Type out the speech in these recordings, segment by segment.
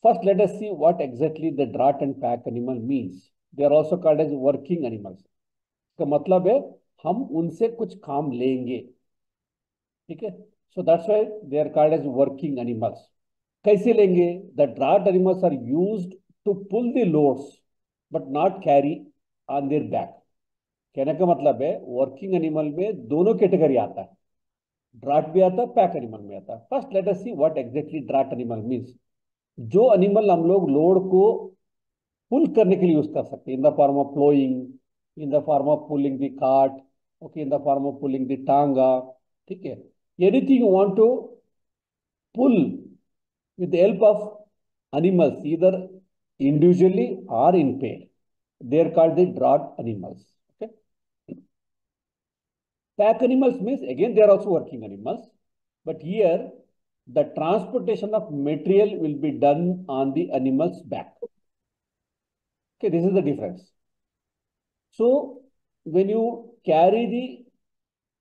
First, let us see what exactly the draught and pack animal means. They are also called as working animals. इसका मतलब है हम उनसे कुछ काम लेंगे, ठीक है. So that's why they are called as working animals. कैसे लेंगे? The draught animals are used to pull the loads but not carry on their back. कहने का मतलब है वर्किंग एनिमल में दोनों कैटेगरी आता है, ड्राट भी आता है, पैक एनिमल में आता है. First let us see what exactly drought animal means. जो एनिमल हम लोग लोड को पुल करने के लिए यूज कर सकते हैं, in the form of ploughing, in the form of pulling the cart, okay, in the form of pulling the tonga, ठीक है. Anything you want to pull with the help of animals, either individually or in pair, they are called the draught animals. Okay. Pack animals means again they are also working animals, but here the transportation of material will be done on the animal's back. Okay, this is the difference. So when you carry the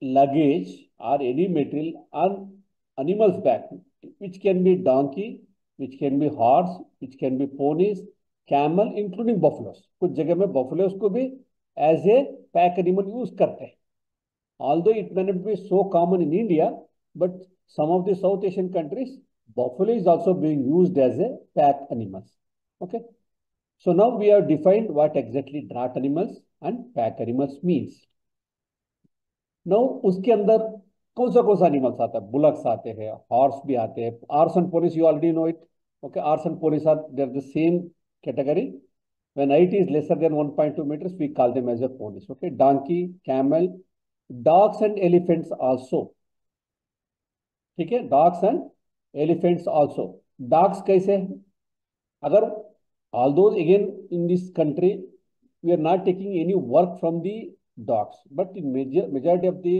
luggage or any material on animal's back, which can be donkey, which can be horse, which can be ponies, camel, including buffaloes. कुछ जगह में buffaloes को भी as a pack animal use करते हैं. Although it may not be so common in India, but some of the South Asian countries, buffalo is also being used as a pack animals. Okay. So now we have defined what exactly draught animals and pack animals means. Now उसके अंदर कौन सा animals आता है? Bullocks आते हैं, horse भी आते हैं, ass and ponies, you already know it. Okay, ass and ponies are they are the same category. When height is lesser than 1.2 meters we call them as a ponies. Okay, donkey, camel, dogs and elephants also. ठीक है, dogs and elephants also. Dogs कैसे हैं? अगर although again in this country we are not taking any work from the dogs, but in majority of the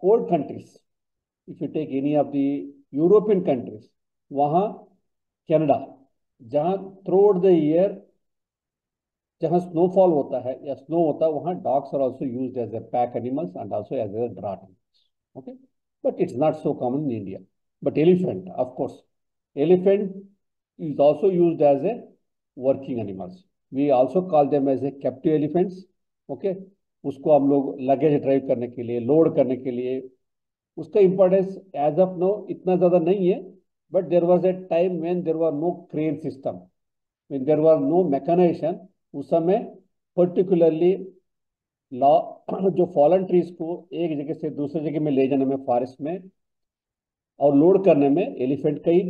cold countries, if you take any of the European countries, वहाँ Canada, जहाँ through the year जहाँ snowfall होता है या snow होता है, वहाँ dogs are also used as a pack animals and also as a draught animals. Okay, but it's not so common in India. But elephant, of course, elephant is also used as a working animals. We also call them as a captive elephants. Okay, उसको हम लोग luggage drive करने के लिए, load करने के लिए, उसका इंपॉर्टेंस एज ऑफ नो इतना ज्यादा नहीं है. But there was a time when there were no crane system, when there were no mechanisation. उस समय पर्टिकुलरली लॉ जो फॉलन ट्रीज को एक जगह से दूसरे जगह में ले जाने में, फॉरेस्ट में, और लोड करने में एलिफेंट का ही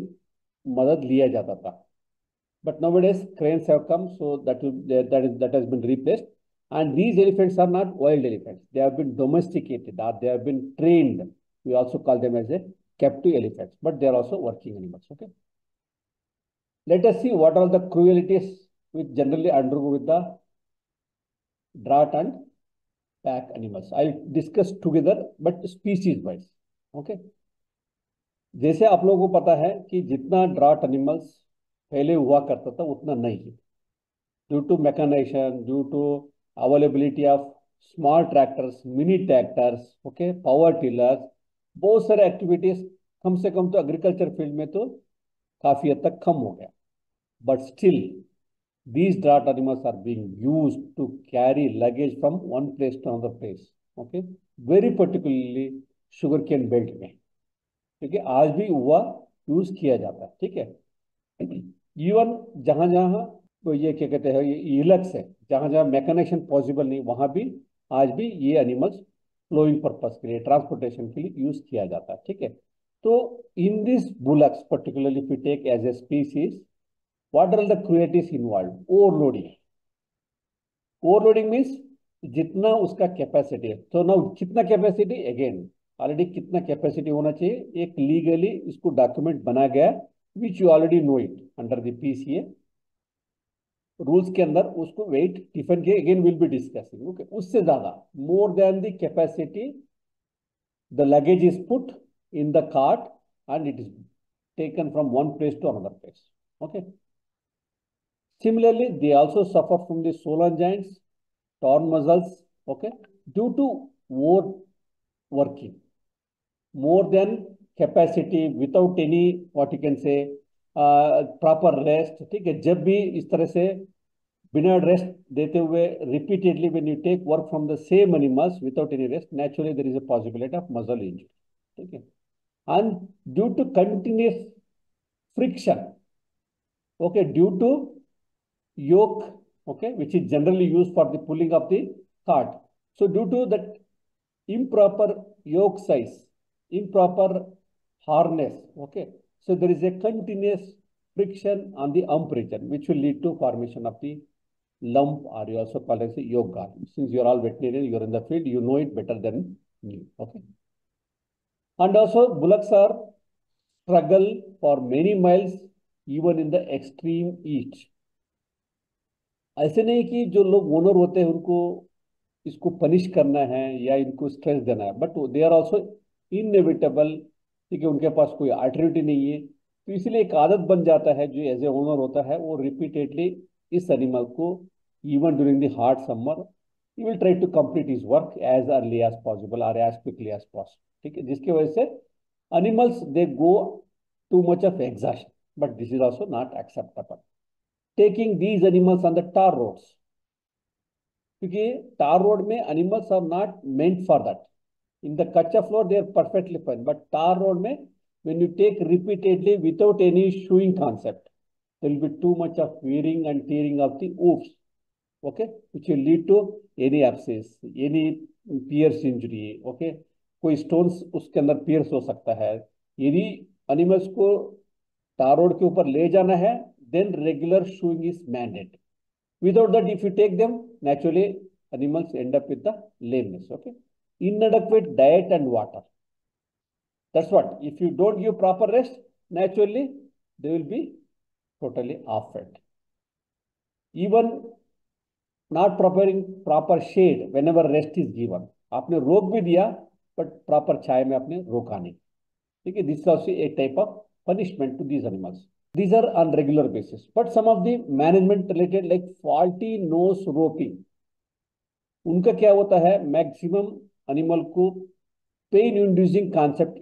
मदद लिया जाता था. But nowadays cranes have come, so that has been replaced. And these elephants are not wild elephants. They have been domesticated or they have been trained. We also call them as a captive elephants, but they are also working animals. Okay. Let us see what are the cruelties which generally undergo with the draught and pack animals. I'll discuss together, but species wise. Okay. जैसे आप लोगों को पता है कि जितना drought animals पहले हुआ करता था उतना नहीं है, due to mechanisation, due to availability of small tractors, mini tractors, okay, power tillers, बहुत सारे एक्टिविटीज. कम से कम तो एग्रीकल्चर फील्ड में तो काफी हद तक कम हो गया. But still these draught animals are being used to carry luggage from one place to another place. Okay, very particularly sugarcane belt में, ठीक है, आज भी हुआ यूज किया जाता है. ठीक है, इवन जहां जहां तो ये क्या कहते हैं, ये इलक्स है, जहां जहां मैकेनाइजेशन पॉसिबल नहीं, वहां भी आज भी ये एनिमल्स फ्लोइंग पर्पस के लिए, ट्रांसपोर्टेशन के लिए यूज किया जाता है. ठीक है, तो in this bullocks particularly if you take as a species, what are the cruelties involve? Overloading. Overloading means जितना उसका कैपेसिटी है. तो ना कितना कैपेसिटी, अगेन ऑलरेडी कितना कैपेसिटी होना चाहिए, एक लीगली इसको डॉक्यूमेंट बना गया, which you already know it under the PCA rules के अंदर. उसको वेट डिफाइन किया, again will be discussing. Okay, उससे ज्यादा, more than the capacity, the luggage is put in the cart and it is taken from one place to another place. Okay, similarly they also suffer from the swollen joints, torn muscles, okay, due to overworking more than capacity, without any, what you can say, proper rest, ठीक है। जब भी इस तरह से बिना rest देते हुए repeatedly when you take work from the same animals without any rest, naturally there is a possibility of muscle injury, ठीक है। And due to continuous friction, okay, due to yoke, okay, which is generally used for the pulling of the cart. So due to that improper yoke size, improper harness, okay, so there is a continuous friction on the ump region, which will lead to formation of the lump, or you also call it as a yoke guard. Since you are all veterinarian, you are in the field, you know it better than me, okay. And also bullocks are struggle for many miles even in the extreme heat. ऐसे नहीं कि जो लोग owner होते हैं उनको इसको punish करना है या इनको स्ट्रेस देना है, but they are also inevitable, ठीक है। उनके पास कोई अल्टरनेटिव नहीं है, तो इसलिए एक आदत बन जाता है जो एज ए ओनर होता है, वो रिपीटेडली इस एनिमल को even during the hot summer he will try to complete his work as early as possible और एज क्विकली एज पॉसिबल, ठीक है। जिसकी वजह से animals they go too much of exhaustion, but this is also not acceptable. Taking these animals on the tar roads, क्योंकि tar road में animals are not meant for that. In the कच्चा floor they are perfectly fine, but tar road में when you take repeatedly without any shoeing concept, there will be too much of wearing and tearing of the hoofs, okay, which will lead to any abscess, any pierce injury, okay. कोई stones उसके अंदर piers हो सकता है। यदि animals को tar road के ऊपर ले जाना है, then regular shoeing is mandate. Without that if you take them, naturally animals end up with the lameness, okay. inadequate diet and water, that's what, if you don't give proper rest, naturally they will be totally off it. Even not preparing proper shade whenever rest is given, आपने रोक भी दिया but proper छाया में आपने रोका नहीं, ठीक है। This is also a type of punishment to these animals. These are on regular basis, but some of the management related like faulty nose roping, उनका क्या होता है, मैक्सिमम एनिमल को pain inducing concept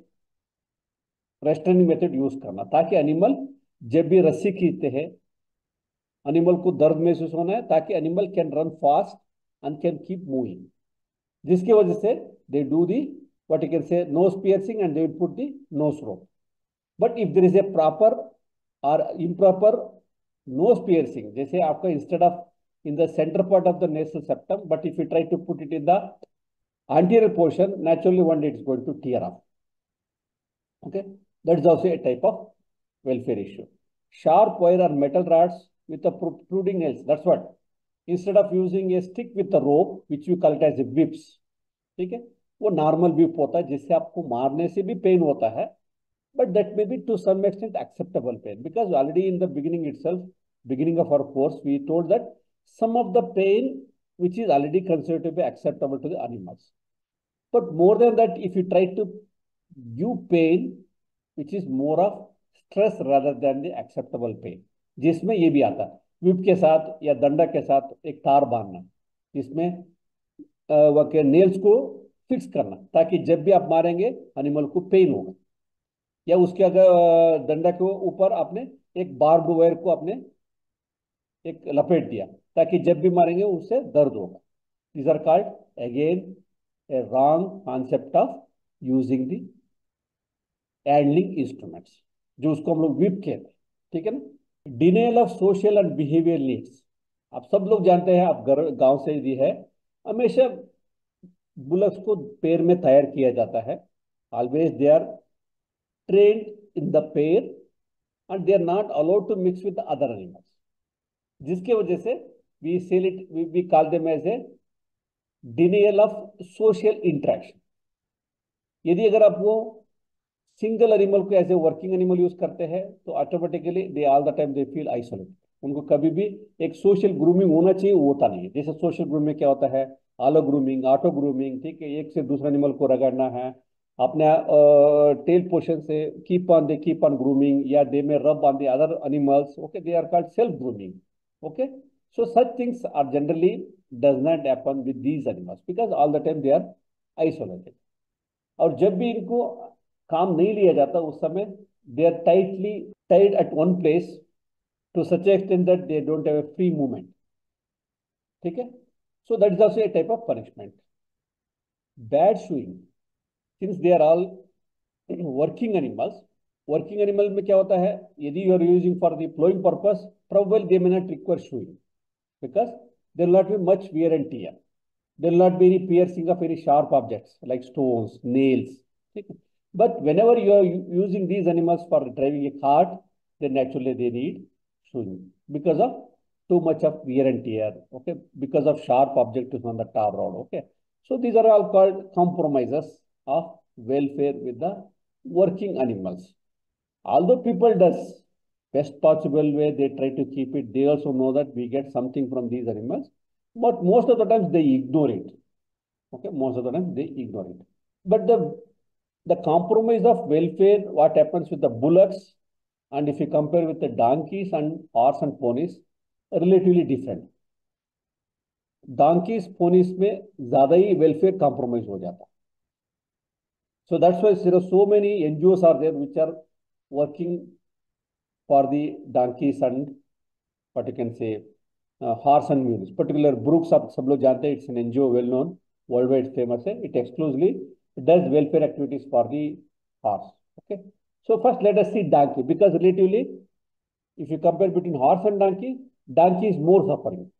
restraining method use करना, ताकि animal जब भी रस्सी खींचते हैं एनिमल को दर्द महसूस होना है, ताकि animal can run fast and can keep moving, जिसकी वजह से they do the what you can say nose piercing and they will put the nose rope. But if there is a proper or improper nose piercing, जैसे आपका instead of in the center part of the nasal septum, but if you try to put it in the anterior portion, naturally one day it's going to tear off, okay. That is also a type of welfare issue. Sharp wire or metal rods with the protruding nails, that's what, instead of using a stick with the rope which you call it as a whips, ठीक है, वो normal whip होता है जिससे आपको मारने से भी पेन होता है, but that may be to some extent acceptable pain, because already in the beginning itself, beginning of our course we told that some of the pain which is already considered to be acceptable to the animals. But more than that, if you try to give pain which is more of stress rather than the acceptable pain, जिसमें ये भी आता है whip के साथ या डंडा के साथ एक तार बांधना, जिसमें वह नेल्स को फिक्स करना, ताकि जब भी आप मारेंगे एनिमल को पेन होगा, या उसके अगर डंडा के ऊपर आपने एक बार्ब वायर को आपने एक लपेट दिया, ताकि जब भी मारेंगे उससे दर्द होगा। These are called again a wrong concept of using the handling instruments, जो उसको हम लोग व्हिप कहते हैं, ठीक है ना। Denial of social and behaviour needs, आप सब लोग जानते हैं, आप गांव से भी है, हमेशा बुलक्स को पेयर में तैयार किया जाता है, always they are trained in the pair and they are not allowed to mix with other animals, जिसकी वजह से we call them as a denial of social interaction. यदि अगर आप वो सिंगल एनिमल को as a working animal use करते हैं, तो automatically they all the time they feel isolated, उनको कभी भी एक सोशल ग्रूमिंग होना चाहिए, वो होता नहीं है। जैसे सोशल ग्रूमिंग क्या होता है, आलो ग्रूमिंग, ऑटो ग्रूमिंग, ठीक है, एक से दूसरा एनिमल को रगड़ना है, अपने टेल पोर्शन से कीप ऑन ग्रूमिंग, या दे में rub on the other animals, okay, they are called self grooming, okay. So such things are generally does not happen with these animals because all the time they are isolated. और जब भी इनको काम नहीं लिया जाता, उस समय they are tightly tied at one place to such an extent that they don't have a free movement. ठीक है? So that is also a type of punishment. Bad shooing, since they are all working animals. Working animal में क्या होता है? यदि you are using for the plowing purpose, probably they may not require shoeing because there will not be much wear and tear. There will not be any piercing of any sharp objects like stones, nails. But whenever you are using these animals for driving a cart, then naturally they need shoeing because of too much of wear and tear. Okay, because of sharp objects on the tar road. Okay, so these are all called compromises of welfare with the working animals. Although people does best possible way, they try to keep it. They also know that we get something from these animals, but most of the times they ignore it. Okay, most of the time they ignore it. But the compromise of welfare, what happens with the bullocks, and if you compare with the donkeys and horse and ponies, relatively different. Donkeys, ponies में ज़्यादा ही welfare compromise हो जाता. So that's why there are so many NGOs are there which are working for the donkeys and what you can say horse and mules. Particular Brooks सब लोग जानते हैं, it's an NGO well known, worldwide famous है. It exclusively does welfare activities for the horse. Okay. So first let us see donkey, because relatively, if you compare between horse and donkey, donkey is more suffering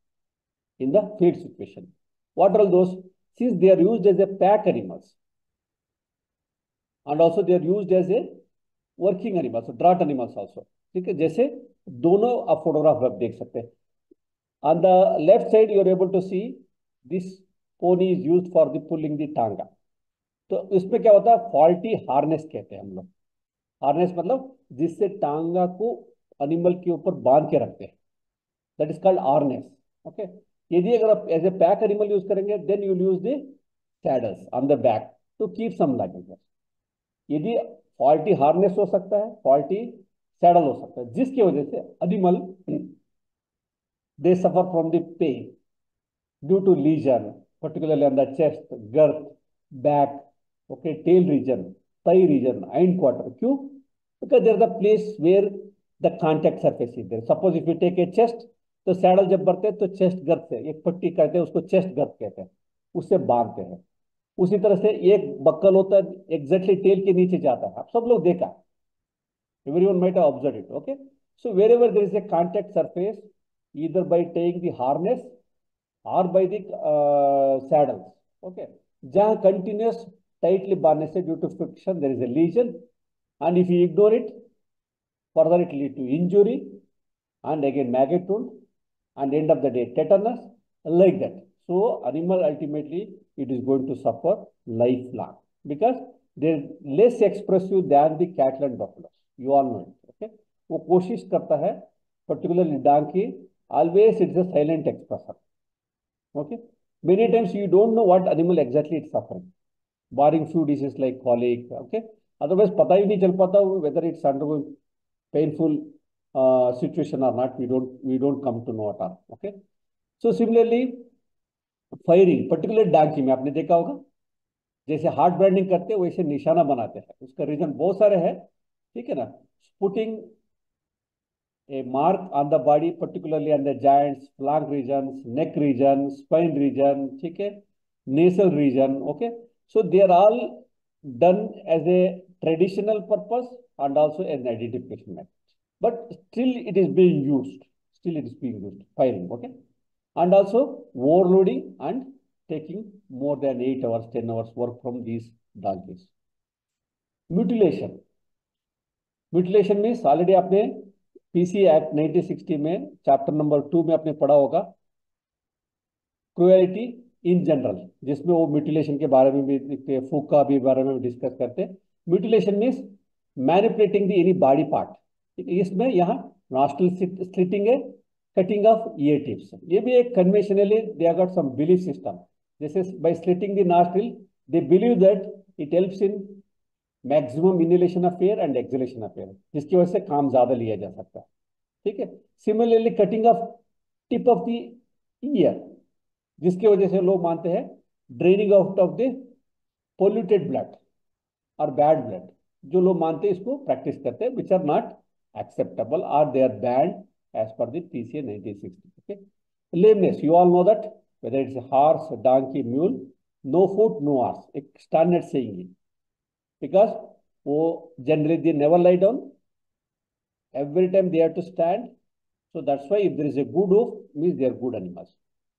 in the feed situation. What are those? Since they are used as a pack animals, and also they are used as a working animals, so draught animals also. ठीक है, जैसे दोनों आप photograph आप देख सकते हैं. On the left side, you are able to see this pony is used for the pulling the tanga. तो इसमें क्या होता है? फॉल्टी हार्नेस कहते हैं हम लोग. हार्नेस मतलब जिससे टांगा को एनिमल के ऊपर बांध के रखते हैं. That is called harness. Okay. यदि अगर आप as a pack animal use करेंगे, then you use the saddles on the back to keep some luggage. यदि फॉल्टी हार्नेस हो सकता है, फॉल्टी सैडल हो सकता है, जिसकी वजह से animal they suffer from the pain due to lesion, particularly on the chest, girth, back, okay, tail region, thigh region, hind quarter. क्यों? Because there is a place where the contact surface is there. Suppose if you take a chest, तो saddle जब बढ़ते हैं तो chest गर्थ से एक पट्टी करते हैं, उसको चेस्ट गर्थ कहते हैं, उससे बांधते हैं. उसी तरह से एक बक्कल होता है, एग्जैक्टली टेल के नीचे जाता है. आप सब लोग देखा, everyone might have observed it. Okay, so wherever there is a contact surface, either by taking the harness or by the saddles, okay, जहाँ continuous tightly बांधने से due to friction there is a lesion, and if you ignore it, further it lead to injury and again maggot wound and end of the day tetanus, like that. So animal ultimately it is going to suffer lifelong because they are less expressive than the cattle and buffaloes. You all know it. Okay, वो कोशिश करता है, particularly donkey, always it's a silent expressor. Okay, many times you don't know what animal exactly it's suffering, barring few diseases like colic. Okay, otherwise पता ही नहीं चल पाता whether it's undergoing painful situation or not. We don't come to know at all. Okay, so similarly firing, particular donkey में आपने देखा होगा, जैसे heart branding करते हैं वैसे निशाना बनाते हैं. उसका रीजन बहुत सारे हैं. ठीक है ना? Putting a mark on the body, particularly on the joints, flank regions, neck region, spine region, ठीक है, nasal region. Okay, so they are all done as a traditional purpose and also an identification method, but still it is being used. Firing. Okay, and also overloading and taking more than 8 hours, 10 hours work from these donkeys. Mutilation. Mutilation means already आपने PC act 1960 में chapter number 2 में आपने पढ़ा होगा, cruelty in general, जिसमें वो mutilation के बारे में भी लिखते हैं, फूका भी बारे में डिस्कस करते हैं. Mutilation means manipulating the any body part. इसमें यहाँ नॉस्ट्रल स्लिटिंग है, कटिंग ऑफ ईयर टिप्स. ये भी एक conventionally they have got some belief system. जैसे by slitting the nostril they believe that it helps in maximum inhalation of air and exhalation of air, जिसकी वजह से काम ज्यादा लिया जा सकता है. ठीक है. Similarly cutting of tip of the ear, जिसकी वजह से लोग मानते हैं draining out of the polluted blood और बैड ब्लड. जो लोग मानते हैं इसको प्रैक्टिस करते हैं, which are not acceptable or they are banned as per the PCA 1960. Okay. Lameness, you all know that whether it's a horse, a donkey, mule, no foot, no arse. एक standard saying है. Because वो generally they never lie down. Every time they have to stand. So that's why if there is a good hoof, means they are good animals.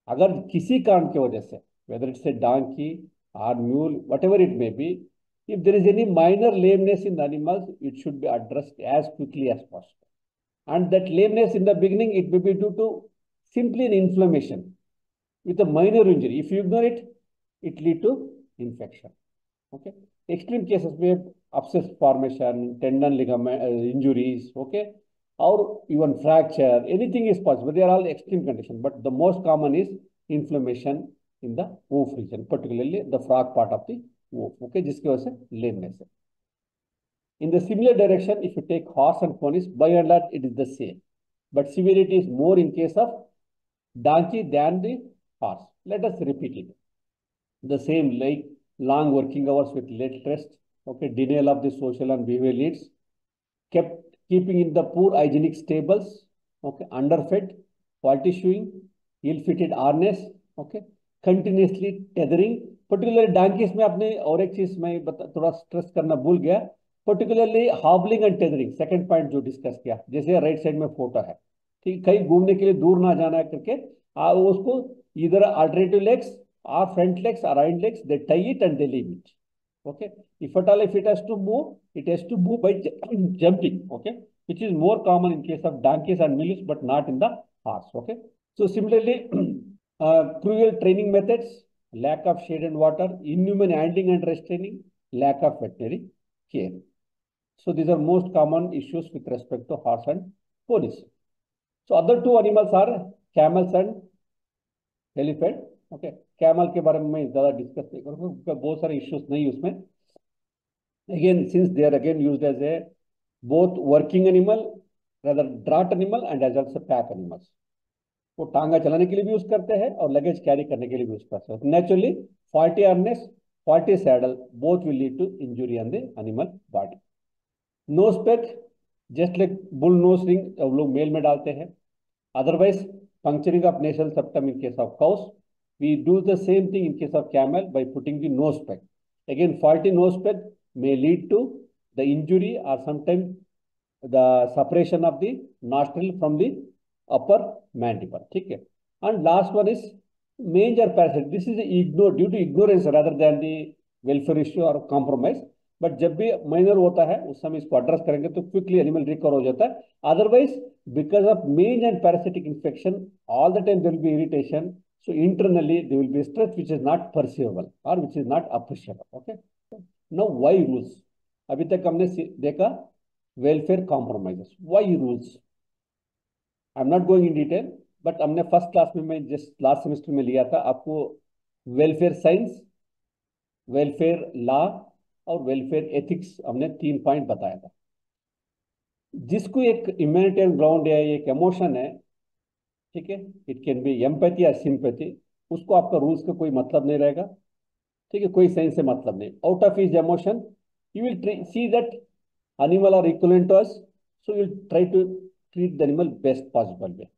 अगर किसी कारण की वजह से, whether it's a donkey or mule, whatever it may be, if there is any minor lameness in the animals, it should be addressed as quickly as possible. And that lameness in the beginning, it may be due to simply an inflammation with a minor injury. If you ignore it, it lead to infection. Okay. Extreme cases में abscess formation, tendon ligament injuries, okay, or even fracture, anything is possible. They are all extreme conditions, but the most common is inflammation in the hoof region, particularly the frog part of the hoof, okay, जिसकी वजह से lameness है. In the similar direction, if you take horse and ponies, by and large, it is the same, but severity is more in case of donkey than the horse. Let us repeat it. The same, like long working hours with late rest, okay, denial of the social and behavioral needs, keeping in the poor hygienic stables, okay, underfed, faulty shoeing, ill-fitted harness, okay, continuously tethering. Particularly donkeys में आपने और एक चीज मैं थोड़ा stress करना भूल गया, particularly hobbling and tethering, second point जो डिस्कस किया, जैसे राइट साइड में फोटो है, ठीक, कहीं घूमने के लिए दूर ना जाना है करके उसको इधर alternative legs or front legs or hind legs, they tie it and they leave it. Okay. If at all, if it has to move, it has to move by jumping. Okay. Which is more common in case of donkeys and mules, but not in the horse. Okay. So similarly, cruel training methods, lack of shade and water, inhuman handling and restraining, lack of veterinary care. So these are most common issues with respect to horse and ponies. So other two animals are camels and elephant. Okay, camel के बारे में मैं ज्यादा discuss नहीं करूंगा, बहुत सारे issues नहीं उसमें. Again since they are again used as a both working animal, rather draught animal and as also pack animals. वो टांगा चलाने के लिए भी यूज करते हैं और लगेज कैरी करने के लिए भी यूज करते हैं. Naturally faulty harness, faulty saddle, both will lead to injury on the animal body. Nose pack, just like bull nose ring हम लोग मेल में डालते हैं. Otherwise puncturing of national septum in case of cows. We do the same thing in case of camel by putting the nose peg. Again, faulty nose peg may lead to the injury or sometimes the separation of the nostril from the upper mandible. Okay. And last one is major parasite. This is ignored due to ignorance rather than the welfare issue or compromise. But जब भी minor होता है उस समय इसको address करेंगे तो quickly animal recover हो जाता है. Otherwise, because of mange and parasitic infection, all the time there will be irritation. So internally there will be stress which is not perceivable or which is not appreciable. Okay. Now why rules? अभी तक हमने देखा welfare compromises. Why rules? I'm not going in detail, but हमने first class में मैं just last semester में लिया था आपको welfare science, welfare law और welfare ethics हमने 3 पॉइंट बताया था. जिसको एक ह्यूमैनिटेरियन ग्राउंड है, एक इमोशन है, ठीक है, इट कैन बी एम्पैथी या सिंपैथी, उसको आपका रूल्स का कोई मतलब नहीं रहेगा. ठीक है, कोई साइंस से मतलब नहीं. Out of his emotion you will see that animal are equivalent to us, so you will try to treat the animal best possible way.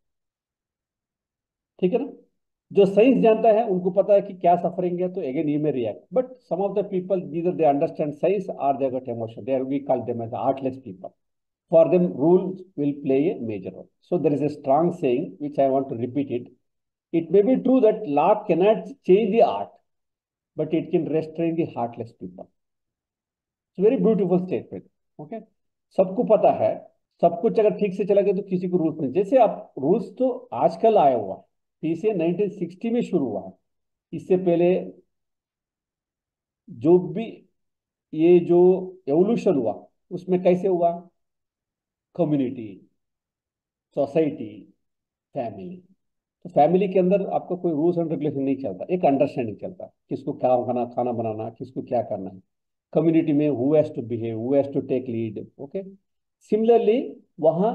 ठीक है ना. जो साइंस जानता है उनको पता है कि क्या सफरिंग है, तो again you may react. But some of the people neither they understand science और they got emotion, they are we call them as artless people. For them, rules will play a major role. So there is a strong saying which I want to repeat it. It may be true that law cannot change the art, but it can restrain the heartless people. It's a very beautiful statement. Okay. सबको पता है, सब कुछ अगर ठीक से चला गया तो किसी को रूल्स नहीं. जैसे आप रूल्स तो आजकल आया हुआ, PCA 1960 में शुरू हुआ है. इससे पहले जो भी ये जो एवोल्यूशन हुआ उसमें कैसे हुआ? Community, society, family. तो फैमिली के अंदर आपका कोई रूल्स एंड रेगुलेशन नहीं चलता, एक अंडरस्टैंडिंग चलता है किसको क्या खाना बनाना, किसको क्या करना है. कम्युनिटी में who has to behave, who has to take lead. Okay. Similarly वहां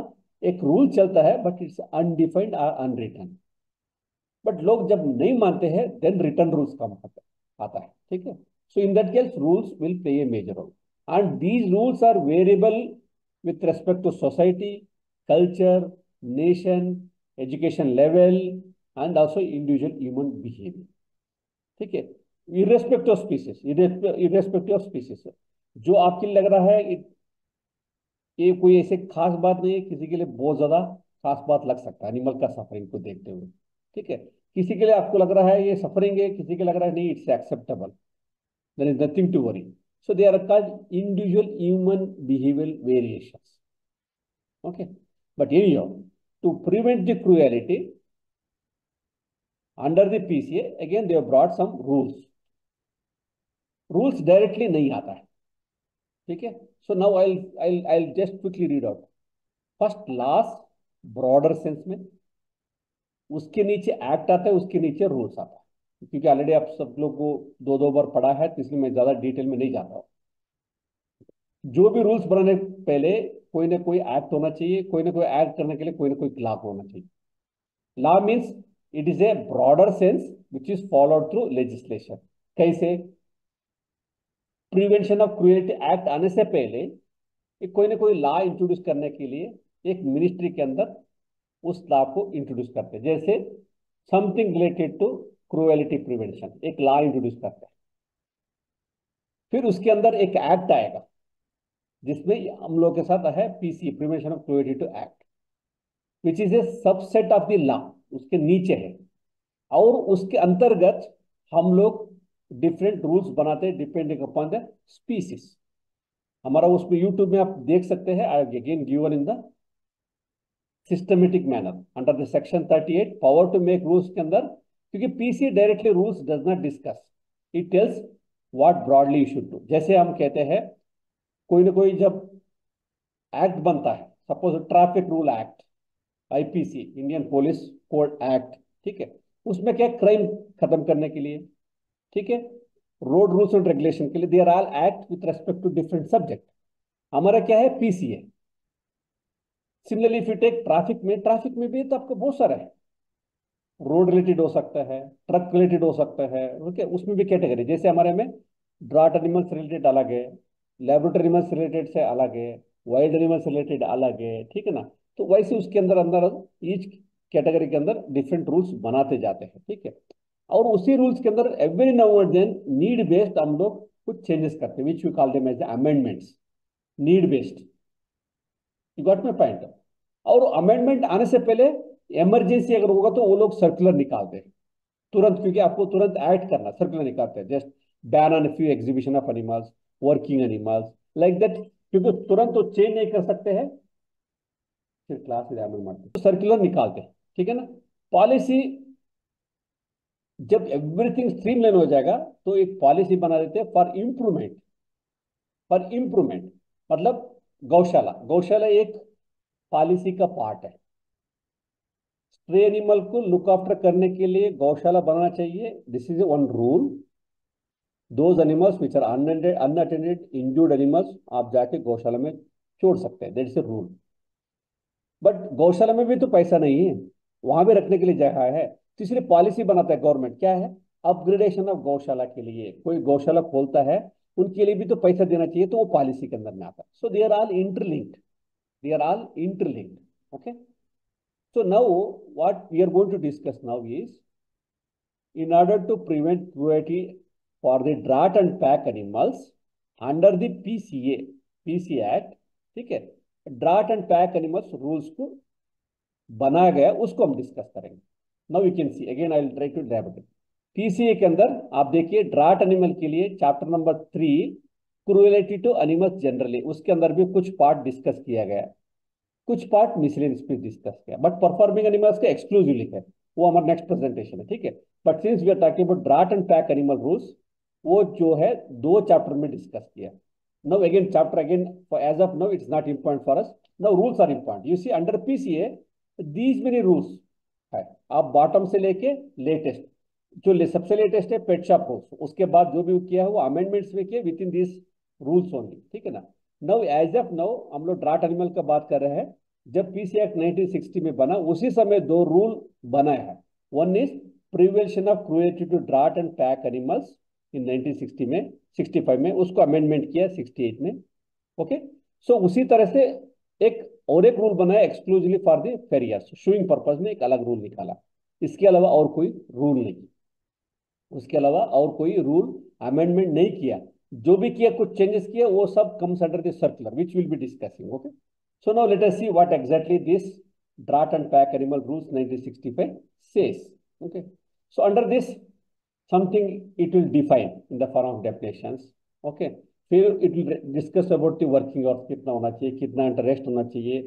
एक रूल चलता है बट इट्स अनडिफाइंड और अनरिटन. बट लोग जब नहीं मानते हैं देन रिटर्न रूल्स कम आता है. ठीक है. So in that case rules will play a major role and these rules are variable with respect to society, culture, nation, education level, and also individual human behavior. ठीक है, irrespective of species, irrespective of species, जो आपके लिए लग रहा है ये कोई ऐसे खास बात नहीं है, किसी के लिए बहुत ज्यादा खास बात लग सकता है एनिमल का सफरिंग को देखते हुए। ठीक है, किसी के लिए आपको लग रहा है ये सफरिंग है, किसी के लग रहा है नहीं, it's acceptable, there is nothing to worry. So they are called individual human behavioral variations. Okay, but anyhow, to prevent the cruelty under the PCA, again they have brought some rules. Rules directly नहीं आता है, ठीक है। So now I'll just quickly read out. First laws broader sense में, उसके नीचे act आता है, उसके नीचे रूल्स आता है। क्योंकि ऑलरेडी आप सब लोग को दो बार पढ़ा है, तो इसलिए मैं ज्यादा डिटेल में नहीं जाता हूँ। जो भी रूल्स बनाने पहले कोई ना कोई एक्ट होना चाहिए, कोई ना कोई एक्ट करने के लिए कोई ना कोई लॉ होना चाहिए। Law means it is A broader sense which is followed through legislation. कैसे? प्रिवेंशन ऑफ क्रूएल्टी एक्ट आने से पहले कोई ना कोई लॉ इंट्रोड्यूस करने के लिए एक मिनिस्ट्री के अंदर उस लॉ को इंट्रोड्यूस करते हैं। जैसे something related to cruelty prevention, एक लॉ इंट्रोड्यूस करते हैं, फिर उसके अंदर एक एक्ट आएगा जिसमें हम लोग के साथ है PC, prevention of cruelty to act, which is a subset of the law, उसके नीचे है। और उसके अंतर्गत हम लोग डिफरेंट रूल्स बनाते हैं डिपेंडिंग अपॉन द स्पीसीज। हमारा उसमें यूट्यूब में आप देख सकते हैं, I again given in the systematic manner under the section 38 power to make rules के अंदर। क्योंकि PC directly rules does not discuss, it tells what broadly you should do. जैसे हम कहते हैं कोई ना कोई जब एक्ट बनता है, suppose traffic rule act, IPC, Indian police code act, ठीक है, उसमें क्या क्राइम खत्म करने के लिए, ठीक है, रोड रूल्स एंड रेगुलेशन के लिए, they are all act with respect to different subject. हमारा क्या है? PCA. Similarly if you take traffic में भी तो आपको बहुत सारा है, रोड रिलेटेड हो सकता है, ट्रक रिलेटेड हो सकता है, ओके, उसमें भी कैटेगरी। जैसे हमारे में ड्राट एनिमल्स रिलेटेड अलग है, लेबोरेटरी एनिमल्स रिलेटेड से अलग है, वाइल्ड एनिमल्स रिलेटेड अलग है, ठीक है ना। तो वैसे उसके अंदर अंदर ईच कैटेगरी के अंदर डिफरेंट रूल्स बनाते जाते हैं, ठीक है। और उसी रूल्स के अंदर every now and then need based हम लोग कुछ चेंजेस करते हैं, which we call them as amendments, need based. You got my point? और अमेंडमेंट आने से पहले इमरजेंसी अगर होगा तो वो लोग सर्कुलर निकालते हैं तुरंत, क्योंकि आपको तुरंत एक्ट करना, सर्कुलर निकालते हैं, just ban on few exhibition of animals, working animals, like that. क्योंकि तुरंत तो चेंज नहीं कर सकते हैं, फिर क्लास तो सर्कुलर निकालते हैं, ठीक है ना। पॉलिसी जब एवरीथिंग स्ट्रीमलाइन हो जाएगा तो एक पॉलिसी बना देते हैं फॉर इंप्रूवमेंट। फॉर इंप्रूवमेंट मतलब गौशाला, गौशाला एक पॉलिसी का पार्ट है। स्ट्रे एनिमल को लुक आफ्टर करने के लिए गौशाला बनाना चाहिए, this is one rule. Those animals which are unattended injured animals आप जाके गौशाला में छोड़ सकते हैं, that is a rule. But gaushala में भी तो पैसा नहीं है, वहां भी रखने के लिए जगह है, तो इसलिए पॉलिसी बनाता है गवर्नमेंट। क्या है? अपग्रेडेशन ऑफ गौशाला के लिए कोई गौशाला खोलता है, उनके लिए भी तो पैसा देना चाहिए, तो वो पॉलिसी के अंदर में आता है। So they are all interlinked, they are all interlinked, okay. So now what we are going to discuss now is, in order to prevent cruelty for the drought and pack animals under the PC Act, ठीक है, draught and pack animals rules को बनाया गया, उसको हम discuss करेंगे। Now you can see again, I will try to elaborate। PCA के अंदर आप देखिए ड्राट एनिमल के लिए chapter number 3 cruelty to animals generally, उसके अंदर भी कुछ पार्ट डिस्कस किया गया, कुछ पार्ट मिसलेनियस पे डिस्कस किया, बट परफॉर्मिंग एनिमल्स का एक्सक्लूसिवली है, वो हमारा नेक्स्ट प्रेजेंटेशन है, ठीक है। But since we are talking about draught and pack animal rules, वो जो है 2 चैप्टर में डिस्कस किया। Now again chapter again as of now it's not important for us, now rules are important. You see under PCA these many rules है, आप bottom से लेके latest, जो सबसे लेटेस्ट है पेट शॉप रूल्स, उसके बाद जो भी किया है वो अमेंडमेंट्स में किया with in this rules only, ठीक है ना। नाउ एज ऑफ नाउ हम लोग ड्राट एनिमल का बात कर रहे हैं। जब पीसी एक्ट 1960 में बना, उसी समय 2 रूल बनाया है। One is prevention of cruelty to draught and pack animals in 1960 में, 65 में उसको अमेंडमेंट किया 68 में, ओके। सो उसी तरह से एक और एक रूल बनाया exclusively for the farriers, shoeing purpose में एक अलग रूल निकाला, इसके अलावा और कोई रूल नहीं, उसके अलावा और कोई रूल अमेंडमेंट नहीं किया। जो भी किया, कुछ चेंजेस किया, वो सब comes under the circular which will be discussing. Okay, so now let us see what exactly this draft and pack animal rules 1965 says. Okay, so under this something it will define in the form of definitions. Okay, फिर it will discuss about the working hours, कितना होना चाहिए, कितना interest होना चाहिए,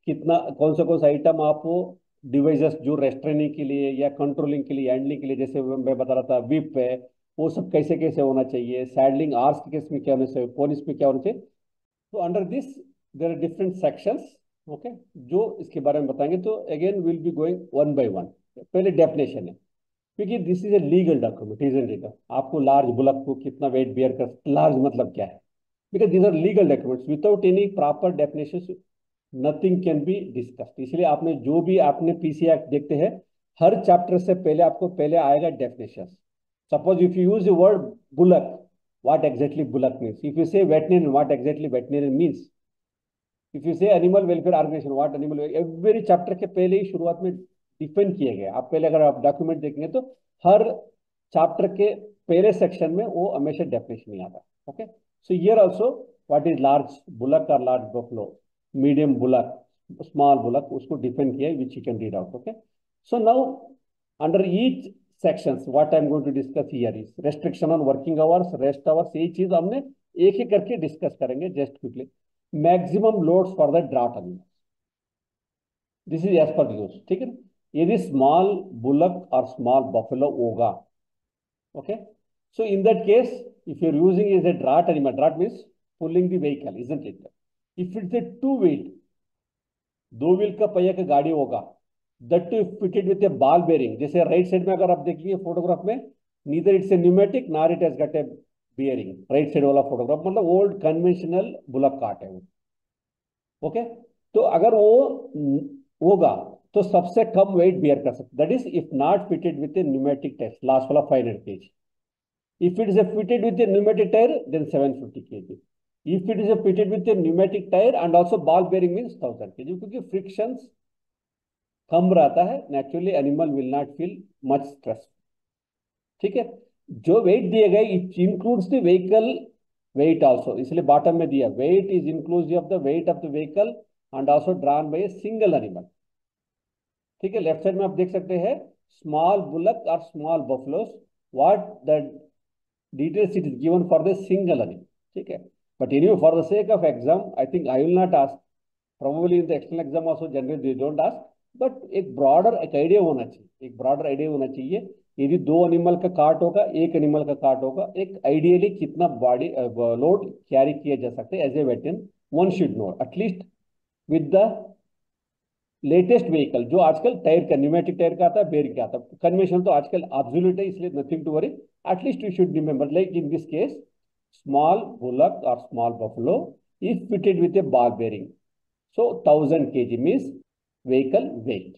कितना कौन सा आइटम आपको डिवाइसेस जो रेस्ट्रेनिंग के लिए या कंट्रोलिंग के लिए, हैंडलिंग के लिए, जैसे मैं बता रहा था विप है, वो सब कैसे कैसे होना चाहिए, सैडलिंग आर्स के केस में क्या होना चाहिए, पुलिस में क्या होना चाहिए। तो under this there are different sections. Okay, जो इसके बारे में बताएंगे। तो again will be going one by one. पहले डेफिनेशन है, क्योंकि this is a legal document, isn't it. आपको लार्ज बुलक को कितना वेट बियर कर, लार्ज मतलब क्या है, because these are legal documents, without any proper definition nothing can be discussed. इसलिए आपने जो भी आपने पीसी एक्ट देखते हैं, हर चैप्टर से पहले आपको पहले आएगा definition. Suppose if you use the word bullock, what exactly bullock means, if you say veterinarian, what exactly veterinarian means, if you say animal welfare organisation, what animal, every chapter के पहले ही शुरुआत में define किए गए। आप पहले अगर आप डॉक्यूमेंट देखेंगे तो हर चैप्टर के पहले सेक्शन में वो हमेशा डेफिनेशन नहीं आता। Okay, so here also what is large bullock और large buffalo, medium bullock, small bullock, उसको डिफाइन किया है, which you can read out. Okay, so now under each sections what I am going to discuss here is restriction on working hours, rest hours, यही चीज हमने एक ही करके discuss करेंगे just quickly. Maximum loads for the draft animal, this is as per use, ठीक है। यदि small bullock और स्मॉल बफेलो होगा, okay, so in that case if you are using is a draft animal, draft means pulling the vehicle, isn't it. If it's a two wheel, दो wheel का पहिया का गाड़ी होगा, that two fitted with a ball bearing, जैसे right side में अगर आप देखिए फोटोग्राफ में, neither it's a pneumatic nor it has got a bearing, right side वाला फोटोग्राफ मतलब ओल्ड कन्वेंशनल बुलक कार्ट है वो। ओके, तो अगर वो होगा तो सबसे कम वेट बियर कर सकते, that is if not fitted with a pneumatic tyre, last वाला 500 kg। If it is a fitted with a pneumatic tyre then 750 kg। If it is a fitted with a pneumatic tyre and also ball bearing means 1000 kg, क्योंकि frictions कम रहता है, naturally animal will not feel much stress. ठीक है, जो weight दिए गए it includes the vehicle weight also, इसलिए बॉटम में दिया weight is inclusive of the weight of the vehicle and also drawn by a single animal. ठीक है, लेफ्ट साइड में आप देख सकते हैं स्मॉल बुलक और small buffaloes, what the details it is given for the single animal. ठीक है, but anyway for the sake of exam I think I will not ask, probably in the external exam also generally they don't ask, but एक broader एक idea होना चाहिए, एक broader idea होना चाहिए। यदि दो एनिमल का कार्ट होगा, एक एनिमल का कार्ट होगा, एक आइडियली कितना बॉडी लोड कैरी किया जा सकता है as a veteran, one should know at least with the latest vehicle, जो आजकल टायर का न्यूमेटिक टायर का आता है, बेयर का आता है, कन्वेंशनल तो आजकल ऑब्सोल्यूट है, इसलिए nothing to worry, at least you should remember like in this case small bullock और small buffalo if fitted with a ball bearing, so 1000 kg means vehicle weight.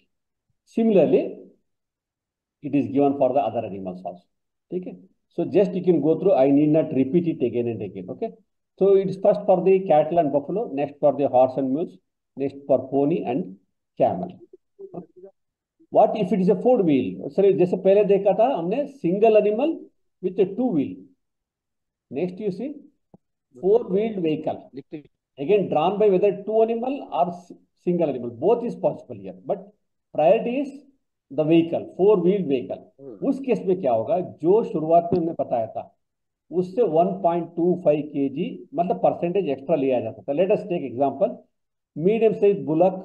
Similarly it is given for the other animals also. ठीक है, so just you can go through, I need not repeat it again and again. Okay, so it is first for the cattle and buffalo, next for the horse and mules, next for pony and camel. What if it is a four wheel? Sir जैसे पहले देखा था हमने single animal with a two wheel, next you see four wheeled vehicle, again drawn by whether two animal or single animal, both is possible here, but priority is the vehicle, four wheeled vehicle। उस case में क्या होगा, जो शुरुआत में हमने बताया था उससे 1.25 kg मतलब परसेंटेज एक्स्ट्रा लिया जा सकता है। Let us take example medium size bullock,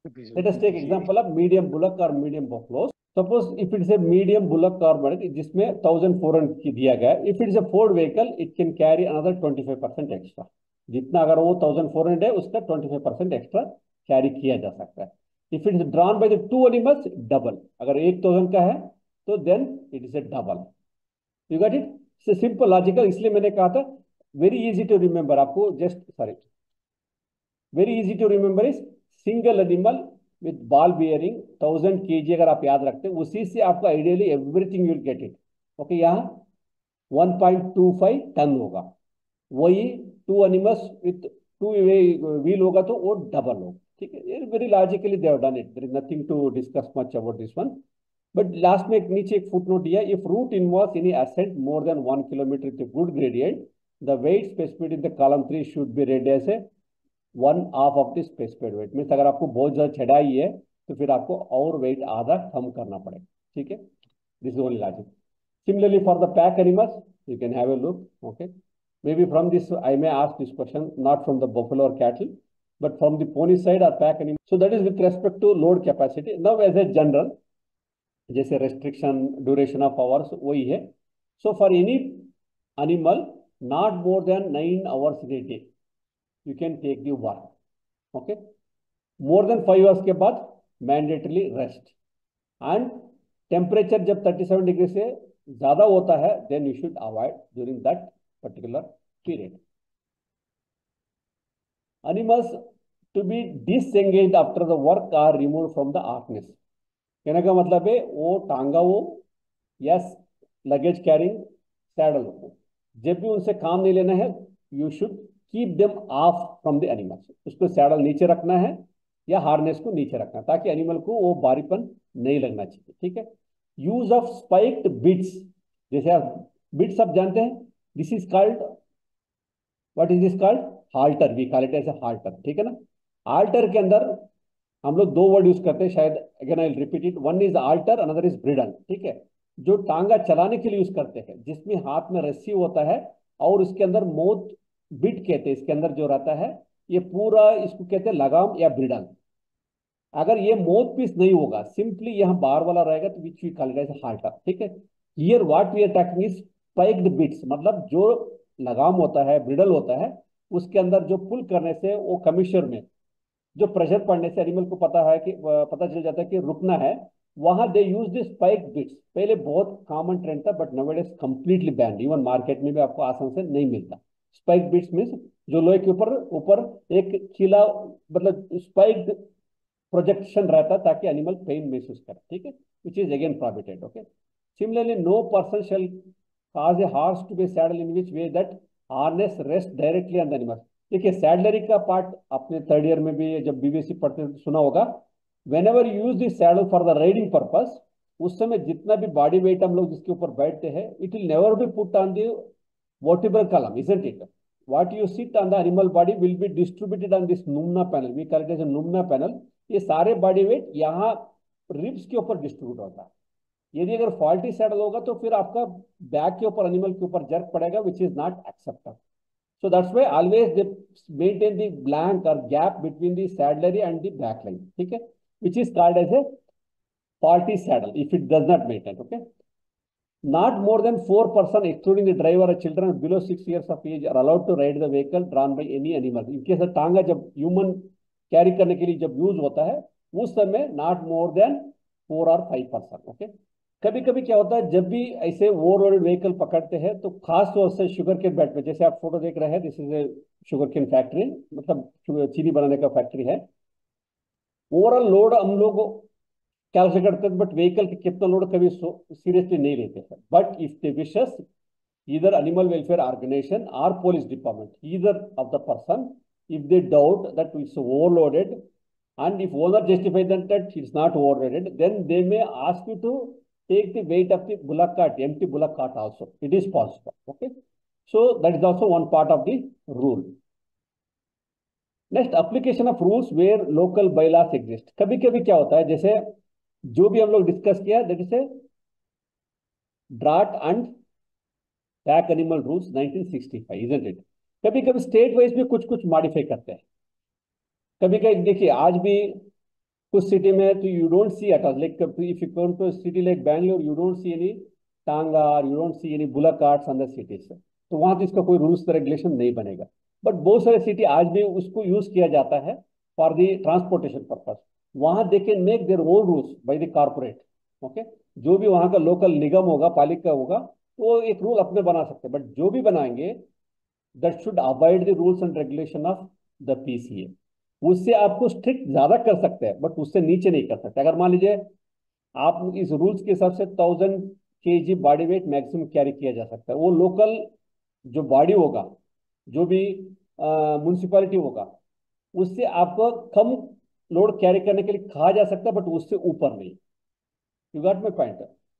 let us take example of medium bullock और medium buffaloes. Suppose if it is a medium bullock और बुलक जिसमें 1400 की दिया गया, if it is a ford vehicle it can carry another 25% extra, जितना अगर वो 1400 है उसका 25% एक्स्ट्रा कैरी किया जा सकता है। If it is drawn by the two animals double, अगर 1000 का है तो then it is a double. You got it, simple logical, इसलिए मैंने कहा था वेरी इजी टू रिमेंबर, आपको just sorry very easy to remember is single animal with ball bearing 1000 kg, अगर आप याद रखते हैं उसी से आपको ideally everything you will get it. Okay, यहाँ 1.25 टन होगा, वही two animals with two wheel होगा तो वो डबल हो, ठीक है। Very logically they have done it, there is nothing to discuss much about this one. But last में एक नीचे एक फुट नोट दिया, if route involves any ascent more than 1 kilometre with good gradient the weight specified in the column 3 should be read as a 1/2 of the specified weight. Means अगर आपको बहुत ज्यादा चढ़ाई है तो फिर आपको और वेट आधा कम करना पड़ेगा, ठीक है। This is only logic. Similarly, for the pack animals, you can have a look. Okay, maybe from this I may ask this question, not from the buffalo or cattle, but from the pony side or pack animal. So that is with respect to load capacity. Now, as a general, जैसे restriction, duration of hours वही है. So for any animal, not more than 9 hours in a day, you can take the work. Okay, more than 5 hours के बाद mandatorily rest. And temperature जब 37 degree से ज्यादा होता है then you should avoid during that particular period. Animals to be disengaged after the work are removed from the harness. कहने का मतलब है वो टांगा हो या लगेज कैरिंग सैडल हो, जब भी उनसे काम नहीं लेना है you should keep them of from the animals. उसको सैडल नीचे रखना है या हार्नेस को नीचे रखना है ताकि एनिमल को वो भारीपन नहीं लगना चाहिए, ठीक है। यूज ऑफ स्पाइक्ड बिट्स, जैसे आप बिट्स आप जानते हैं, this is called, what is this called, halter, we call it as a halter, ठीक है ना। हाल्टर के अंदर हम लोग दो वर्ड यूज करते हैं, शायद again I will repeat it, one is halter, another is bridle, ठीक है। जो टांगा चलाने के लिए यूज करते हैं, जिसमें हाथ में रस्सी होता है और उसके अंदर मोद बिट कहते हैं, इसके अंदर जो रहता है ये पूरा इसको कहते हैं लगाम या ब्रिडल। अगर ये मोद पीस नहीं होगा, सिंपली यहाँ बार वाला रहेगा तो which we call it as halter, ठीक है। Here what we are talking is spiked bits, मतलब जो लगाम होता है, ब्रिडल होता है, उसके अंदर जो पुल करने से वो कमिश्नर में जो प्रेशर पड़ने से एनिमल को पता है कि पता चल जाता है कि रुकना है, वहां दे यूज दिस स्पाइक बिट्स। पहले बहुत कॉमन ट्रेंड था but nowadays completely band, even market में भी आपको आसान से नहीं मिलता। स्पाइक बिट्स मींस जो लोहे के ऊपर ऊपर एक खिला, मतलब स्पाइक प्रोजेक्शन रहता ताकि एनिमल पेन महसूस करे, ठीक है, which is again prohibited. Okay, similarly no person shall cause a horse to be saddled in which way that harness rests directly on the animal। देखिए सैडलरी का पार्ट आपने third year में भी जब बीबीएससी पढ़ते सुना होगा, when ever use this saddle for the riding purpose, उस समय जितना भी बॉडी वेट हम लोग जिसके ऊपर बैठते हैं, it will never be put on the vertebral column, isn't it. What you sit on the animal body will be distributed on this numnah panel, we call it as numnah panel. ये सारे body weight यहाँ ribs के ऊपर distribute होता है। यदि अगर faulty saddle होगा तो फिर आपका बैक के ऊपर, एनिमल के ऊपर जर्क पड़ेगा, which is not acceptable. So that's why always they maintain the blank or gap between the saddlery and the back line, ठीक है, which is called as a faulty saddle if it does not maintain। Okay, not more than 4 person excluding the driver or children below 6 years of age are allowed to ride the vehicle drawn by any animal। इनके साथ टांगा जब human carry करने के लिए जब use होता है उस समय नॉट मोर देन 4 और 5 पर्सन। ओके, कभी कभी क्या होता है जब भी ऐसे ओवरलोडेड व्हीकल पकड़ते हैं तो खास तौर से शुगर केन बेल्ट में, जैसे आप फोटो देख रहे हैं, this is a sugar cane factory, मतलब चीनी बनाने का फैक्ट्री है। ओवरऑल लोड हम लोग कैलकुलेट करते हैं बट व्हीकल के कितना लोड कभी सीरियसली नहीं लेते हैं। But if they wishes either animal welfare organization or police department, either of the person, if they doubt that it's overloaded and if owner justifies that it's not overloaded, then they may ask you to take the weight of the bullock cart, empty bullock cart also. It is possible. Okay, so that is also one part of the rule. Next, application of rules where local bylaws exist। कभी कभी क्या होता है, जैसे जो भी हम लोग डिस्कस किया, that is a drought and pack animal rules 1965, isn't it? कभी कभी स्टेट वाइज भी कुछ कुछ मॉडिफाई करते हैं। कभी कभी देखिए आज भी कुछ सिटी में तो you don't see at all, like if you come to city like Bangalore, you don't see any tonga, you don't see any bullock carts on the cities, तो वहां तो इसका कोई रूल्स रेगुलेशन नहीं बनेगा। बट बहुत सारे सिटी आज भी उसको यूज किया जाता है फॉर द ट्रांसपोर्टेशन पर्पज। वहां they can make their own rules by the corporate. Okay, जो भी वहां का लोकल निगम होगा, पालिका होगा, तो वो एक रूल अपने बना सकते हैं, बट जो भी बनाएंगे that should avoid the rules and regulation of the PCA. उससे आपको स्ट्रिक्ट ज्यादा कर सकते हैं बट उससे नीचे नहीं कर सकते। अगर मान लीजिए आप इस रूल्स के हिसाब से 1000 kg body weight maximum carry किया जा सकता है, वो लोकल जो बॉडी होगा, जो भी म्यूनिसिपालिटी होगा, उससे आपको कम लोड कैरी करने के लिए कहा जा सकता है, बट उससे ऊपर नहीं। You got my point?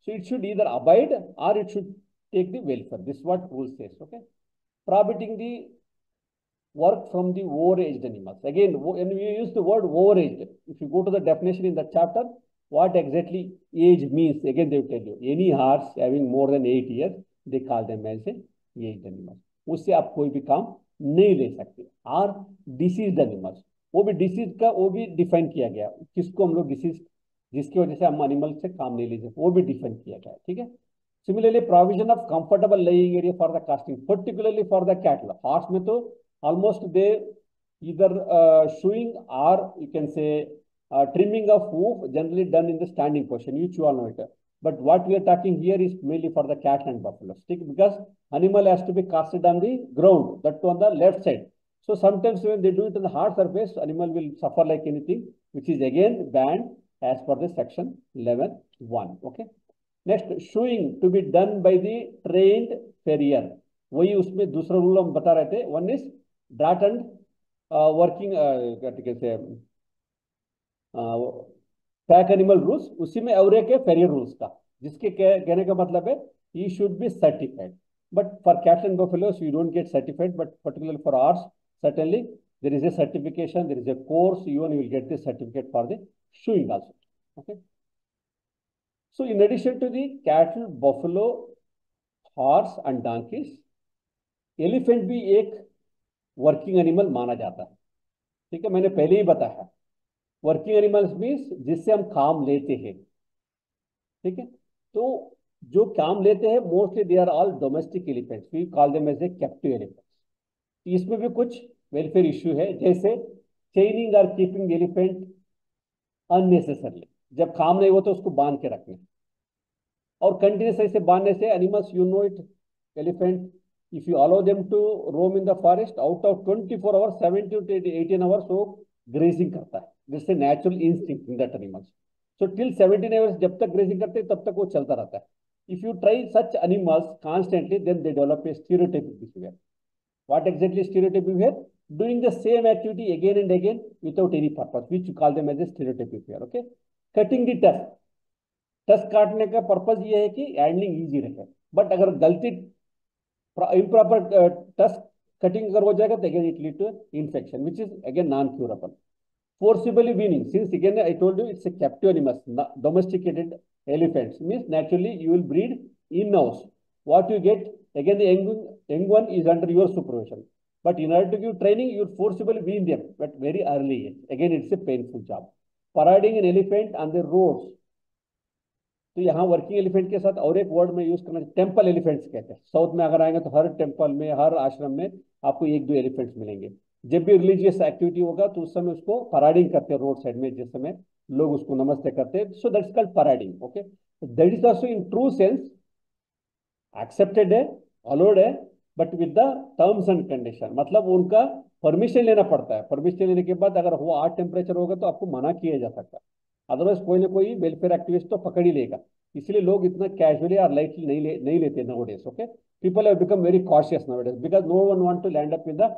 So it should either abide और it should take the welfare, this what rule says, okay? Prohibiting the work from the overaged animals. Again, when we use the word overaged, if you go to the definition in that chapter, what exactly age means, again they will tell you, any horse having more than 8 years, they call them as a aged animals. उससे आप कोई भी काम नहीं ले सकते। और disease animals, वो भी डिसीज का वो भी डिफाइन किया गया, किसको हम लोग डिसीज जिसकी वजह से हम एनिमल से काम नहीं ले सकते, वो भी डिफाइन किया गया, ठीक है? Similarly, provision of comfortable laying area for the casting, particularly for the cattle. Horse में तो almost they either shoeing or you can say trimming of hoof, generally done in the standing position. You all know it. But what we are talking here is mainly for the cattle and buffalo, because animal has to be casted on the ground, that on the left side. So sometimes when they do it on the hard surface, animal will suffer like anything, which is again banned as per the section 11(1). Okay. Next, shoeing to be done by the trained farrier, वही उसमें दूसरा rule हम बता रहे थे। One is draught and working से pack animal rules, उसी में और एक है फेरियर रूल्स का, जिसके कहने का मतलब है he should be certified, but for cattle and buffaloes you don't get certified, but particularly for hours certainly there is a certification, there is a course, even you will get the certificate for the shooing also, okay? So in addition to the cattle, buffalo, horse and donkeys, elephant भी एक working animal माना जाता है, ठीक है? मैंने पहले ही बताया, वर्किंग एनिमल्स मीन्स जिससे हम काम लेते हैं, ठीक है? तो जो काम लेते हैं mostly they are all domestic elephants, we call them as a captive elephants. इसमें भी कुछ वेलफेयर इश्यू है, जैसे चेनिंग और कीपिंग एलिफेंट अननेसेसरली, जब काम नहीं हो तो उसको बांध के रखना, और कंटिन्यूस ऐसे बांधने से animals, you know it, elephant if you allow them to roam in the forest, out of 24 hours 17 to 18 hours वो ग्रेजिंग करता है, this is natural instinct in that animals. So till 17 hours जब तक grazing करते हैं तब तक वो चलता रहता है। If you try such animals constantly, then they develop a stereotypic behaviour. What exactly stereotypic behavior? Doing the same activity again and again without any purpose, which you call them as a stereotypic behavior. Okay. Cutting the tusk. टस काटने का purpose ये है कि handling easy रहे, but अगर गलती improper टस कटिंग अगर हो जाएगा तो again it lead to infection, which is again non curable. Forcibly weaning, since again I told you it's a captive animals, domesticated elephants means naturally you will breed in house. What you get again, the young one is under your supervision, but in order to give training you will forcibly wean them but very early age. Again it's a painful job. Parading an elephant on the roads, तो यहाँ working elephant के साथ और एक word में use करना, temple elephants कहते हैं। साउथ में अगर आएंगे तो हर टेम्पल में, हर आश्रम में आपको 1-2 एलिफेंट्स मिलेंगे। जब भी रिलीजियस एक्टिविटी होगा तो उस समय उसको पराडिंग करते हैं रोड साइड में, जिस समय लोग उसको नमस्ते करते हैं। So that's called parading, okay? That is also in true sense accepted है, अलाउड है, but with the terms and condition, मतलब उनका परमिशन लेना पड़ता है। परमिशन लेने के बाद अगर वो 8 टेम्परेचर होगा तो आपको मना किया जा सकता है, अदरवाइज कोई ना कोई वेलफेयर एक्टिविस्ट तो पकड़ ही लेगा। इसलिए लोग इतना कैजुअली और लाइटली नहीं लेते nowadays, okay? People have become very cautious nowadays because no one want to land up in the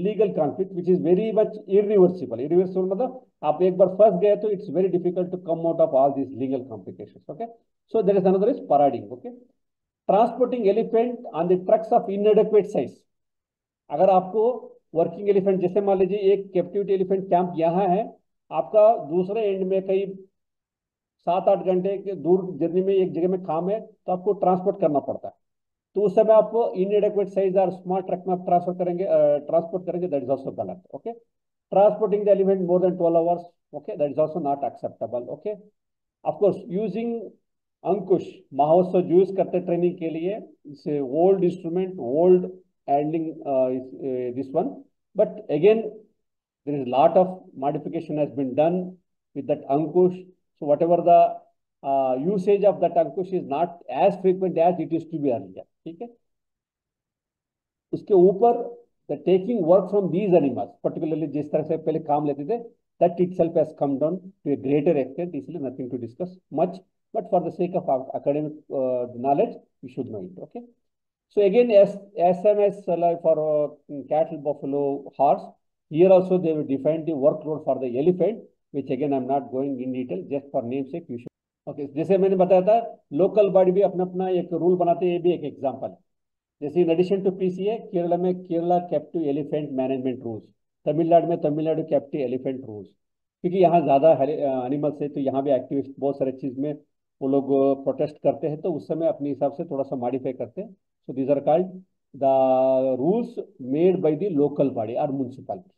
legal conflict which is very much irreversible. Irreversible मतलब आप एक बार फंस गए तो it's very difficult to come out of all these legal complications, okay? So there is another is parading, okay? Transporting elephant on the trucks of inadequate size. अगर आपको working elephant, जैसे मान लीजिए एक कैप्टिविटी एलिफेंट कैंप यहाँ है, आपका दूसरे एंड में कई 7-8 घंटे के दूर जर्नी में एक जगह में काम है, तो आपको ट्रांसपोर्ट करना पड़ता है, तो उस समय आपको इनएडेक्वेट साइज और स्मार्ट ट्रक में आप ट्रांसपोर्ट करेंगे, दैट इज ऑल्सो गलत, okay? Transporting the elephant more than 12 hours, okay, that is also not acceptable, okay? Of course using ankush, महोत्सव यूज करते ट्रेनिंग के लिए, it's old instrument, old handling this one, but again there is a lot of modification has been done with that ankush. So whatever the usage of that ankush is not as frequent as it used to be earlier, ठीक है? उसके ऊपर the taking work from these animals, particularly जिस तरह से पहले काम लेते थे, that itself has come down to a greater extent. इसलिए nothing to discuss much, but for the sake of academic knowledge, you should know it, okay? So again, SMS like for cattle, buffalo, horse. Here also they will define the workload for the elephant, which again I'm not going in detail, just for namesake you should. Okay, जैसे मैंने बताया था local body भी अपना अपना एक rule बनाते हैं, ये भी एक एग्जांपल है। जैसे in addition to PCA Kerala में Kerala captive elephant management rules, Tamil Nadu में तमिलनाडु कैप्टिव एलिफेंट रूल्स, क्योंकि यहाँ ज़्यादा एनिमल्स है तो यहाँ भी एक्टिविस्ट बहुत सारे चीज़ में वो लोग प्रोटेस्ट करते हैं, तो उस समय अपने हिसाब से थोड़ा सा मॉडिफाई करते हैं। So these are called the rules made by the local body और म्युनिसिपैलिटी।